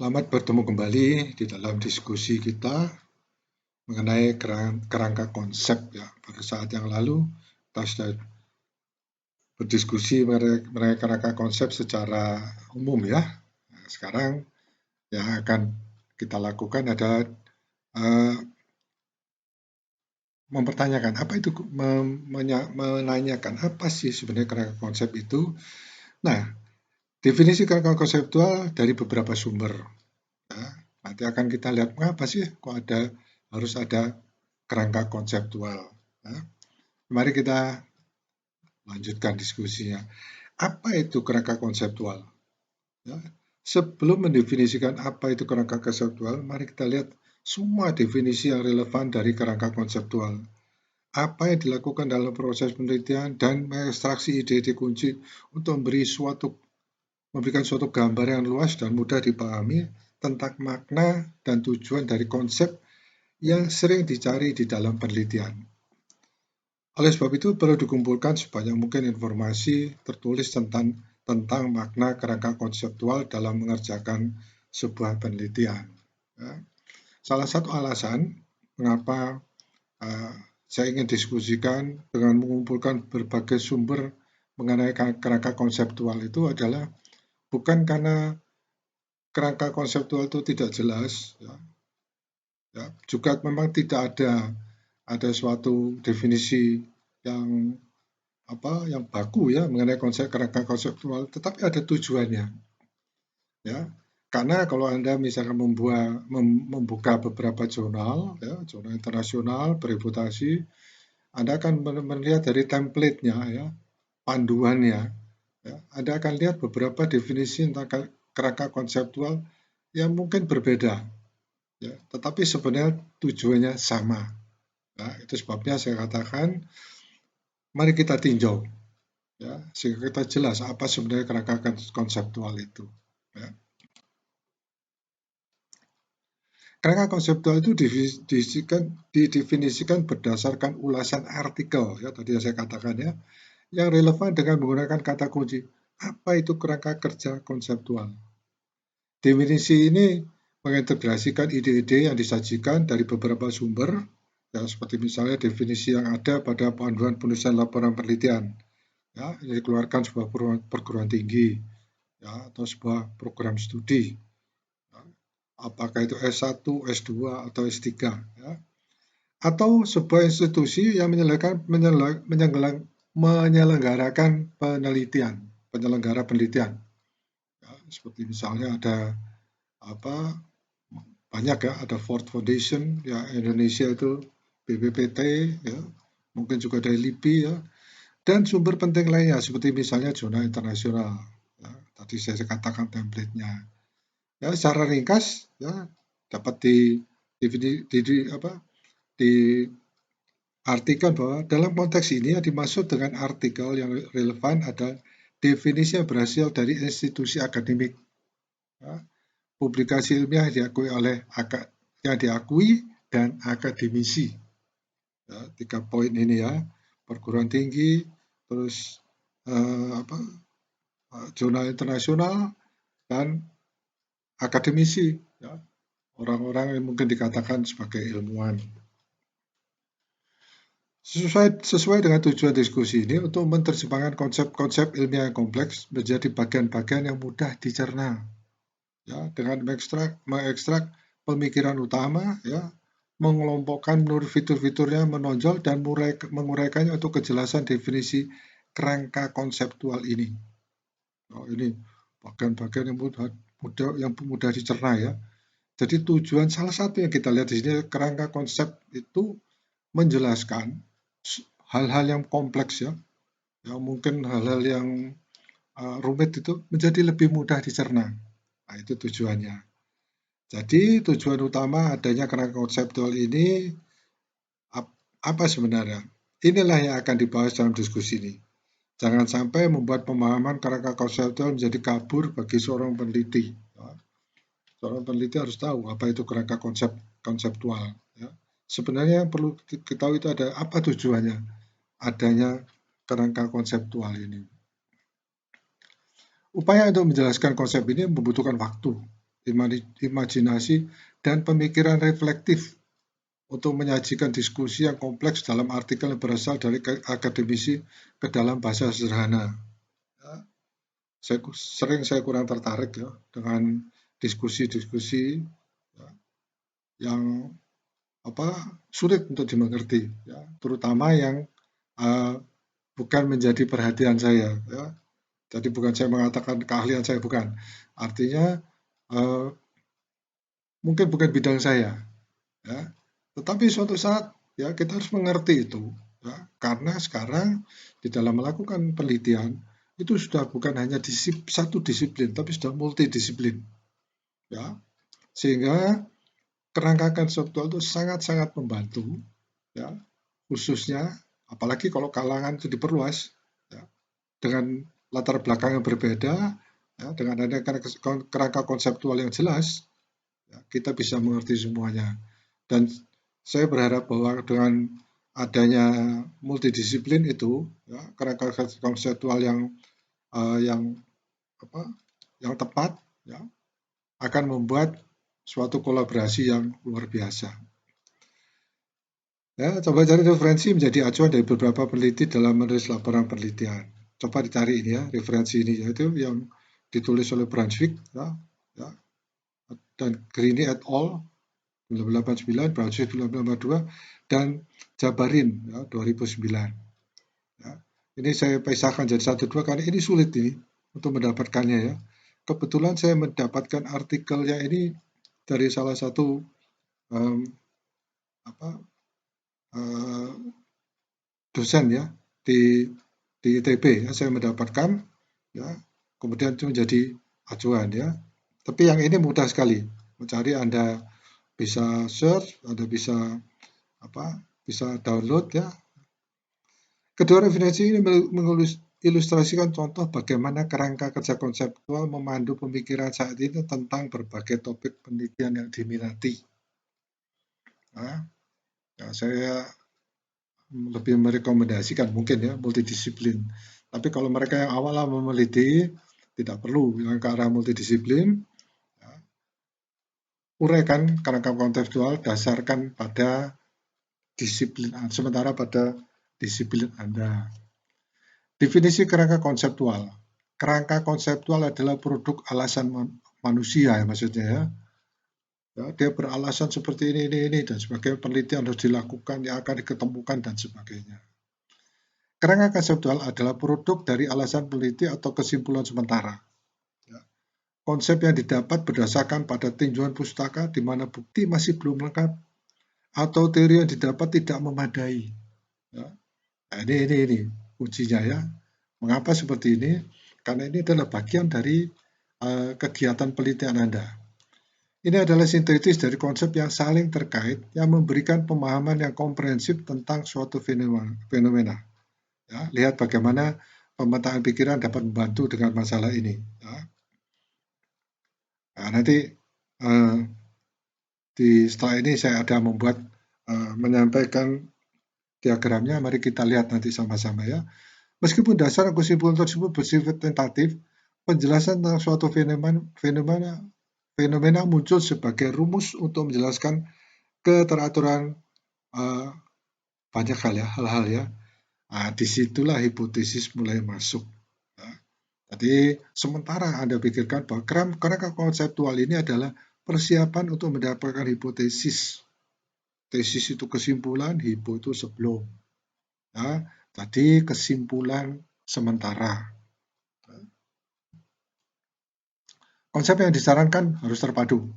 Selamat bertemu kembali di dalam diskusi kita mengenai kerangka konsep ya. Pada saat yang lalu kita sudah berdiskusi mengenai kerangka konsep secara umum ya. Nah, sekarang yang akan kita lakukan adalah mempertanyakan apa itu menanyakan apa sih sebenarnya kerangka konsep itu. Nah, definisi kerangka konseptual dari beberapa sumber. Ya, nanti akan kita lihat mengapa sih kok harus ada kerangka konseptual. Ya. Mari kita lanjutkan diskusinya. Apa itu kerangka konseptual? Ya. Sebelum mendefinisikan apa itu kerangka konseptual, mari kita lihat semua definisi yang relevan dari kerangka konseptual. Apa yang dilakukan dalam proses penelitian dan mengekstraksi ide-ide kunci untuk memberikan suatu gambar yang luas dan mudah dipahami tentang makna dan tujuan dari konsep yang sering dicari di dalam penelitian. Oleh sebab itu, perlu dikumpulkan sebanyak mungkin informasi tertulis tentang makna kerangka konseptual dalam mengerjakan sebuah penelitian. Ya. Salah satu alasan mengapa saya ingin diskusikan dengan mengumpulkan berbagai sumber mengenai kerangka konseptual itu adalah bukan karena kerangka konseptual itu tidak jelas, ya, juga memang tidak ada suatu definisi yang baku ya mengenai konsep kerangka konseptual, tetapi ada tujuannya, ya. Karena kalau Anda misalkan membuka beberapa jurnal, ya, jurnal internasional bereputasi, Anda akan melihat dari template-nya, ya, panduannya, ya. Anda akan lihat beberapa definisi tentang kerangka konseptual yang mungkin berbeda, ya, tetapi sebenarnya tujuannya sama. Ya, itu sebabnya saya katakan, mari kita tinjau, ya, sehingga kita jelas apa sebenarnya kerangka konseptual itu. Ya. Kerangka konseptual itu didefinisikan berdasarkan ulasan artikel, ya, tadi yang saya katakan ya, yang relevan dengan menggunakan kata kunci. Apa itu kerangka kerja konseptual? Definisi ini mengintegrasikan ide-ide yang disajikan dari beberapa sumber, ya, seperti misalnya definisi yang ada pada panduan penulisan laporan penelitian, ya, yang dikeluarkan sebuah perguruan tinggi, ya, atau sebuah program studi, ya, apakah itu S1, S2, atau S3, ya, atau sebuah institusi yang menyelenggarakan penyelenggara penelitian, ya, seperti misalnya ada banyak ya, ada Ford Foundation ya, Indonesia itu BPPT ya, mungkin juga dari LIPI ya, dan sumber penting lainnya seperti misalnya jurnal internasional ya, tadi saya katakan template-nya ya. Secara ringkas ya, dapat diartikan bahwa dalam konteks ini yang dimaksud dengan artikel yang relevan ada definisi yang berhasil dari institusi akademik, ya, publikasi ilmiah yang diakui dan akademisi. Ya, 3 poin ini ya, perguruan tinggi, terus jurnal internasional, dan akademisi, ya, orang-orang yang mungkin dikatakan sebagai ilmuwan. Sesuai dengan tujuan diskusi ini untuk menerjemahkan konsep-konsep ilmiah yang kompleks menjadi bagian-bagian yang mudah dicerna, ya, dengan mengekstrak pemikiran utama, ya, mengelompokkan menurut fitur-fiturnya menonjol dan menguraikannya untuk kejelasan definisi kerangka konseptual ini. Oh, ini bagian-bagian yang mudah dicerna ya. Jadi tujuan salah satu yang kita lihat di sini kerangka konsep itu menjelaskan hal-hal yang kompleks ya, yang mungkin hal-hal yang rumit itu menjadi lebih mudah dicerna. Nah, itu tujuannya. Jadi tujuan utama adanya kerangka konseptual ini apa sebenarnya? Inilah yang akan dibahas dalam diskusi ini. Jangan sampai membuat pemahaman kerangka konseptual menjadi kabur bagi seorang peneliti. Seorang peneliti harus tahu apa itu kerangka konseptual. Ya. Sebenarnya yang perlu diketahui itu ada apa tujuannya adanya kerangka konseptual ini. Upaya untuk menjelaskan konsep ini membutuhkan waktu, imajinasi, dan pemikiran reflektif untuk menyajikan diskusi yang kompleks dalam artikel yang berasal dari akademisi ke dalam bahasa sederhana. Ya, saya kurang tertarik ya dengan diskusi-diskusi ya, yang sulit untuk dimengerti, ya, terutama yang bukan menjadi perhatian saya. Ya. Jadi bukan saya mengatakan keahlian saya, bukan. Artinya mungkin bukan bidang saya. Ya. Tetapi suatu saat ya kita harus mengerti itu. Ya. Karena sekarang di dalam melakukan penelitian itu sudah bukan hanya satu disiplin, tapi sudah multidisiplin. Ya. Sehingga kerangka konseptual itu sangat-sangat membantu, ya, khususnya apalagi kalau kalangan itu diperluas, ya, dengan latar belakang yang berbeda, ya, dengan adanya kerangka konseptual yang jelas, ya, kita bisa mengerti semuanya. Dan saya berharap bahwa dengan adanya multidisiplin itu, ya, kerangka konseptual yang tepat, ya, akan membuat suatu kolaborasi yang luar biasa. Ya, coba cari referensi menjadi acuan dari beberapa peneliti dalam menulis laporan penelitian. Coba dicari ini ya, referensi ini, yaitu yang ditulis oleh Brunswick, ya, ya, dan Greene et al. 1989, Brunswick 1982, dan Jabarin ya, 2009. Ya. Ini saya pisahkan jadi satu dua karena ini sulit ini untuk mendapatkannya ya. Kebetulan saya mendapatkan artikelnya ini dari salah satu dosen ya di ITB ya, saya mendapatkan ya, kemudian itu menjadi acuan ya. Tapi yang ini mudah sekali mencari, Anda bisa search, Anda bisa bisa download ya. Kedua referensi ini mengilustrasikan contoh bagaimana kerangka kerja konseptual memandu pemikiran saat ini tentang berbagai topik penelitian yang diminati. Nah, ya, saya lebih merekomendasikan mungkin ya multidisiplin. Tapi kalau mereka yang awal meneliti tidak perlu yang ke arah multidisiplin. Ya, uraikan kerangka konseptual dasarkan pada disiplin, sementara pada disiplin Anda. Definisi kerangka konseptual. Kerangka konseptual adalah produk alasan manusia ya maksudnya ya. Ya, dia beralasan seperti ini dan sebagainya, penelitian harus dilakukan yang akan diketemukan dan sebagainya. Kerangka konseptual adalah produk dari alasan peneliti atau kesimpulan sementara. Ya. Konsep yang didapat berdasarkan pada tinjauan pustaka di mana bukti masih belum lengkap atau teori yang didapat tidak memadai. Ya. Nah, ini kuncinya ya. Mengapa seperti ini? Karena ini adalah bagian dari kegiatan penelitian Anda. Ini adalah sintetis dari konsep yang saling terkait yang memberikan pemahaman yang komprehensif tentang suatu fenomena. Ya, lihat bagaimana pemetaan pikiran dapat membantu dengan masalah ini. Ya. Nah, nanti setelah ini saya ada membuat menyampaikan diagramnya. Mari kita lihat nanti sama-sama ya. Meskipun dasar kesimpulan tersebut bersifat tentatif, penjelasan tentang suatu fenomena muncul sebagai rumus untuk menjelaskan keteraturan banyak hal-hal ya. Nah, disitulah hipotesis mulai masuk. Ya. Jadi sementara Anda pikirkan bahwa kerangka konseptual ini adalah persiapan untuk mendapatkan hipotesis. Tesis itu kesimpulan, hipo itu sebelum. Ya. Tadi kesimpulan sementara. Konsep yang disarankan harus terpadu.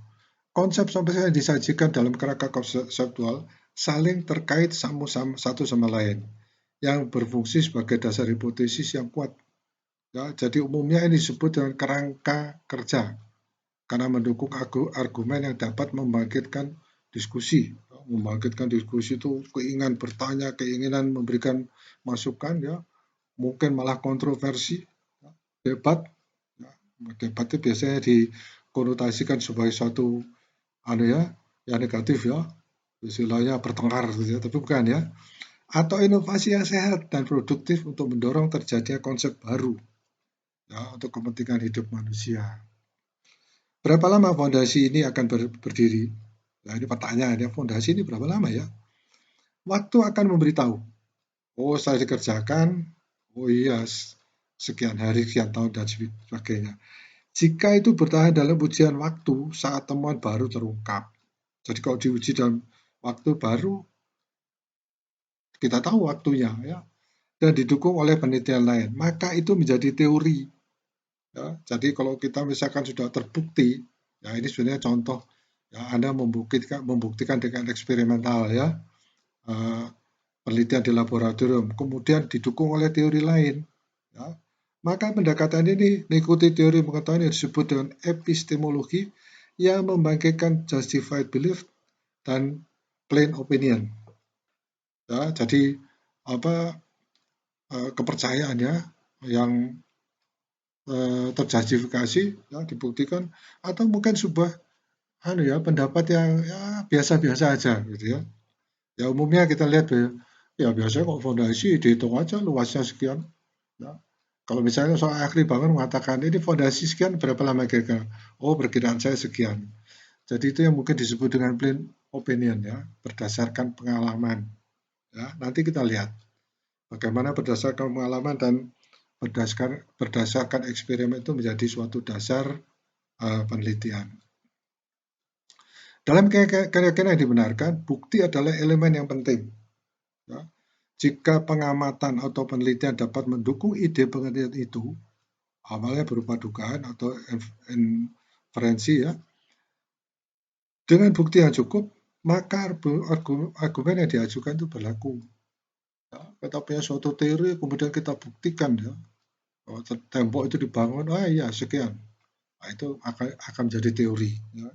Konsep yang disajikan dalam kerangka konseptual saling terkait satu sama lain, yang berfungsi sebagai dasar hipotesis yang kuat. Ya, jadi umumnya ini disebut dengan kerangka kerja, karena mendukung argumen yang dapat membangkitkan diskusi. Membangkitkan diskusi itu keinginan bertanya, keinginan memberikan masukan, ya, mungkin malah kontroversi, debat. Debat itu biasanya dikonotasikan sebagai suatu yang negatif ya, istilahnya bertengkar gitu ya, tapi bukan ya. Atau inovasi yang sehat dan produktif untuk mendorong terjadinya konsep baru ya, untuk kepentingan hidup manusia. Berapa lama fondasi ini akan berdiri? Nah, ini pertanyaannya, fondasi ini berapa lama ya? Waktu akan memberitahu. Oh, setelah dikerjakan, oh iya, sekian hari, sekian tahun, dan sebagainya. Jika itu bertahan dalam ujian waktu, saat temuan baru terungkap. Jadi kalau diuji dalam waktu baru, kita tahu waktunya, ya, dan didukung oleh penelitian lain, maka itu menjadi teori. Ya. Jadi kalau kita misalkan sudah terbukti, ya ini sebenarnya contoh, ya, Anda membuktikan dengan eksperimental, ya, uh, penelitian di laboratorium, kemudian didukung oleh teori lain, ya, maka pendekatan ini mengikuti teori pengetahuan yang disebut dengan epistemologi yang membangkitkan justified belief dan plain opinion. Ya, jadi apa kepercayaannya yang terjustifikasi, ya, dibuktikan, atau mungkin sebuah pendapat yang ya biasa-biasa aja gitu ya. Ya umumnya kita lihat ya biasanya kok fondasi dihitung aja luasnya sekian. Ya. Kalau misalnya soal ahli bangun mengatakan ini fondasi sekian berapa lama kira-kira? Oh perkiraan saya sekian. Jadi itu yang mungkin disebut dengan plain opinion, ya, berdasarkan pengalaman. Ya, nanti kita lihat bagaimana berdasarkan pengalaman dan berdasarkan eksperimen itu menjadi suatu dasar penelitian. Dalam keyakinan yang dibenarkan, bukti adalah elemen yang penting. Ya. Jika pengamatan atau penelitian dapat mendukung ide penelitian itu, awalnya berupa dugaan atau inferensi, ya, dengan bukti yang cukup, maka argumen yang diajukan itu berlaku. Ya, kita punya suatu teori, kemudian kita buktikan, ya, bahwa tembok itu dibangun, iya sekian. Nah, itu akan menjadi teori. Ya.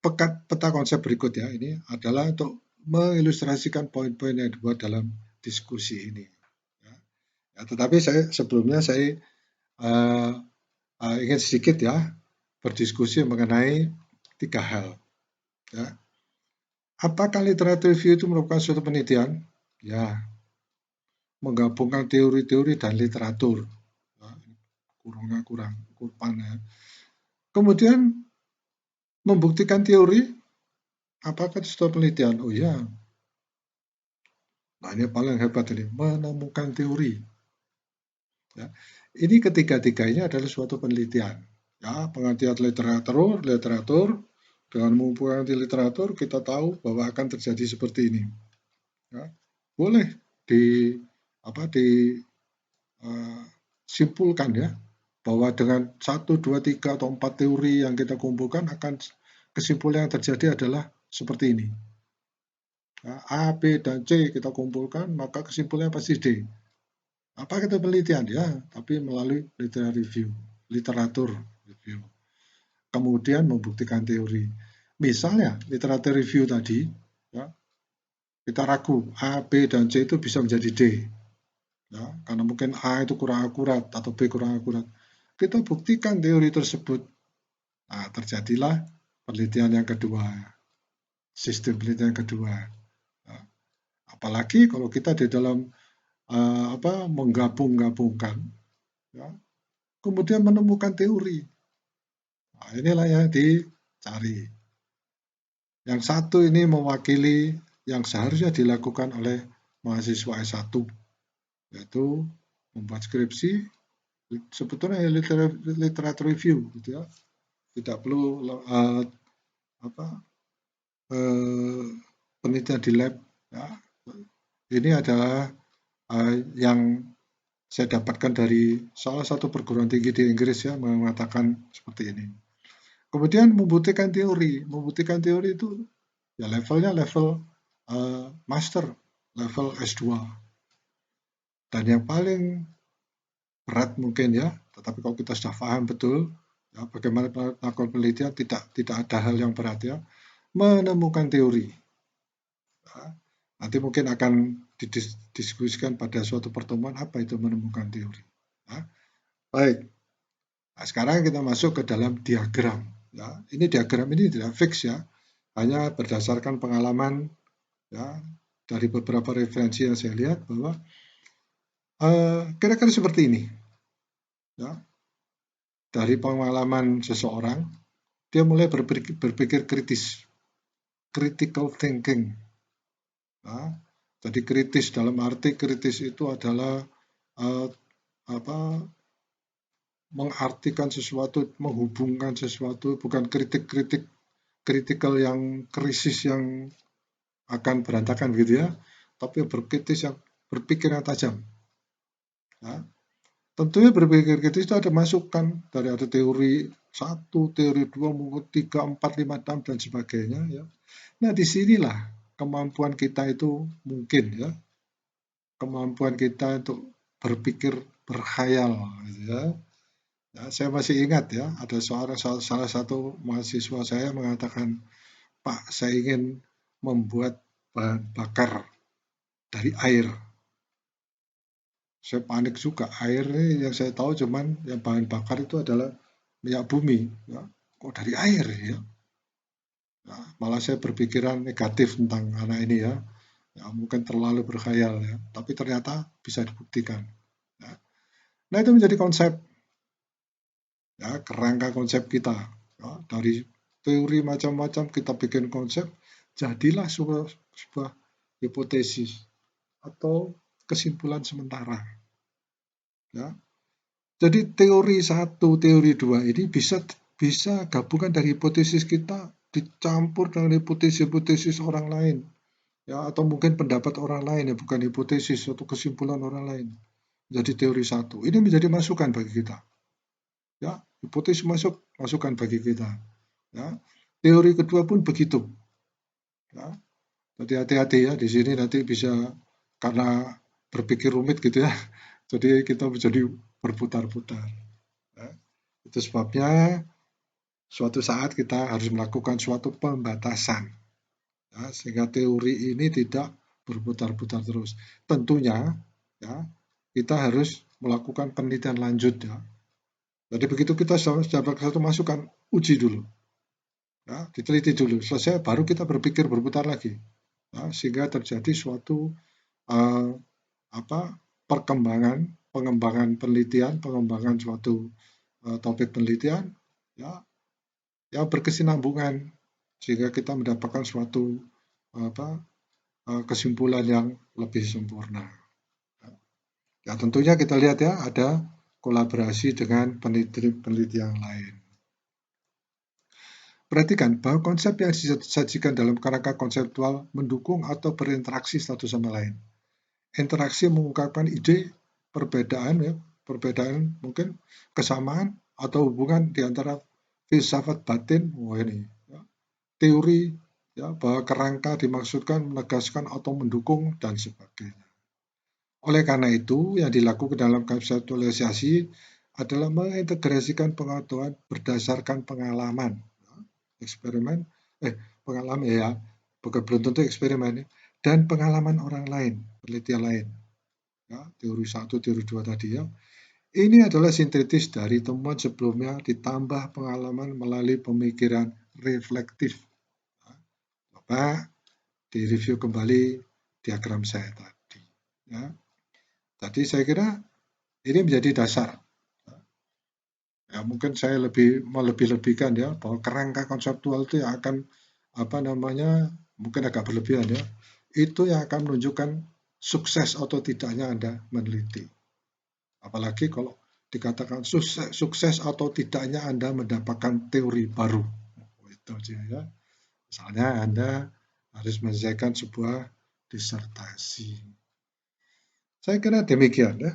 Peta konsep berikut, ya, ini adalah untuk mengilustrasikan poin-poin yang dibuat dalam diskusi ini. Ya. Ya, tetapi sebelumnya saya ingin sedikit, ya, berdiskusi mengenai 3 hal. Ya. Apakah literatur review itu merupakan suatu penelitian? Ya, menggabungkan teori-teori dan literatur. Ya, kurang ya. Kemudian membuktikan teori, apakah itu suatu penelitian? Oh ya, nah ini paling hebat ini, menemukan teori. Ya. Ini ketiga-tiganya adalah suatu penelitian. Ya, pengertian literatur, dengan mengumpulkan literatur kita tahu bahwa akan terjadi seperti ini. Ya. Boleh disimpulkan, ya, bahwa dengan 1, 2, 3 atau 4 teori yang kita kumpulkan akan kesimpulan yang terjadi adalah seperti ini. Ya, A, B, dan C kita kumpulkan, maka kesimpulannya pasti D. Apa itu penelitian? Ya, tapi melalui literatur review. Kemudian membuktikan teori. Misalnya, literatur review tadi, ya, kita ragu A, B, dan C itu bisa menjadi D. Ya, karena mungkin A itu kurang akurat atau B kurang akurat. Kita buktikan teori tersebut. Nah, terjadilah penelitian yang kedua, sistem penelitian yang kedua. Nah, apalagi kalau kita di dalam menggabung-gabungkan, ya, kemudian menemukan teori. Nah, inilah yang dicari. Yang satu ini mewakili yang seharusnya dilakukan oleh mahasiswa S1, yaitu membuat skripsi, sebetulnya literatur review, gitu ya. Tidak perlu penelitian di lab. Ya. Ini adalah yang saya dapatkan dari salah satu perguruan tinggi di Inggris, ya, mengatakan seperti ini. Kemudian membuktikan teori itu ya levelnya level master, level S2. Dan yang paling berat mungkin, ya, tetapi kalau kita sudah paham betul, ya, bagaimana melakukan penelitian, tidak ada hal yang berat, ya, menemukan teori. Ya, nanti mungkin akan didiskusikan pada suatu pertemuan apa itu menemukan teori. Ya. Baik, nah, sekarang kita masuk ke dalam diagram. Ya, ini diagram ini tidak fix, ya, hanya berdasarkan pengalaman, ya, dari beberapa referensi yang saya lihat bahwa kira-kira seperti ini, ya, dari pengalaman seseorang, dia mulai berpikir kritis, critical thinking. Nah, jadi kritis dalam arti kritis itu adalah uh, apa mengartikan sesuatu, menghubungkan sesuatu, bukan kritik-kritik kritikal yang krisis yang akan berantakan gitu ya, tapi berkritis yang berpikir yang tajam. Nah, tentunya berpikir kritis itu ada masukan dari ada teori satu, teori dua, mungkin tiga, empat, lima, enam dan sebagainya ya. Nah, disinilah kemampuan kita itu mungkin ya, kemampuan kita untuk berpikir berkhayal gitu ya. Ya, saya masih ingat ya, ada salah satu mahasiswa saya mengatakan, Pak, saya ingin membuat bahan bakar dari air. Saya panik juga. Air ini yang saya tahu cuman yang bahan bakar itu adalah minyak bumi. Ya. Kok dari air ya? Ya, malah saya berpikiran negatif tentang anak ini ya. Ya mungkin terlalu berkhayal ya. Tapi ternyata bisa dibuktikan. Ya. Nah itu menjadi konsep ya, kerangka konsep kita. Ya, dari teori macam-macam kita bikin konsep, jadilah sebuah hipotesis atau kesimpulan sementara. Ya. Jadi teori satu, teori dua ini bisa gabungan dari hipotesis kita dicampur dengan hipotesis-hipotesis orang lain. Ya, atau mungkin pendapat orang lain ya, bukan hipotesis atau kesimpulan orang lain. Jadi teori satu. Ini menjadi masukan bagi kita. Ya, hipotesis masukan bagi kita. Ya. Teori kedua pun begitu. Ya. Jadi hati-hati ya di sini nanti bisa karena berpikir rumit gitu ya. Jadi kita menjadi berputar-putar. Ya. Itu sebabnya suatu saat kita harus melakukan suatu pembatasan. Ya, sehingga teori ini tidak berputar-putar terus. Tentunya ya, kita harus melakukan penelitian lanjut ya. Jadi begitu kita dapat satu masukan, uji dulu. Ya, diteliti dulu, selesai baru kita berpikir berputar lagi. Ya, sehingga terjadi suatu uh, pengembangan penelitian, pengembangan suatu topik penelitian ya yang berkesinambungan sehingga kita mendapatkan suatu kesimpulan yang lebih sempurna. Ya tentunya kita lihat ya ada kolaborasi dengan peneliti yang lain. Perhatikan bahwa konsep yang disajikan dalam kerangka konseptual mendukung atau berinteraksi satu sama lain. Interaksi mengungkapkan ide, perbedaan ya, perbedaan mungkin kesamaan atau hubungan di antara filsafat batin, ini ya, teori ya, bahwa kerangka dimaksudkan menegaskan atau mendukung dan sebagainya. Oleh karena itu, yang dilakukan dalam konseptualisasi adalah mengintegrasikan pengetahuan berdasarkan pengalaman eksperimen, pengalaman ya, bukan belum tentu eksperimen, dan pengalaman orang lain, penelitian lain. Ya, teori 1, teori 2 tadi ya. Ini adalah sintetis dari temuan sebelumnya ditambah pengalaman melalui pemikiran reflektif. Coba direview kembali diagram saya tadi. Ya. Tadi saya kira ini menjadi dasar. Ya, mungkin saya melebih-lebihkan ya bahwa kerangka konseptual itu yang akan mungkin agak berlebihan ya. Itu yang akan menunjukkan sukses atau tidaknya Anda meneliti. Apalagi kalau dikatakan sukses atau tidaknya Anda mendapatkan teori baru. Itu aja ya. Misalnya Anda harus menyelesaikan sebuah disertasi. Saya kira demikian ya.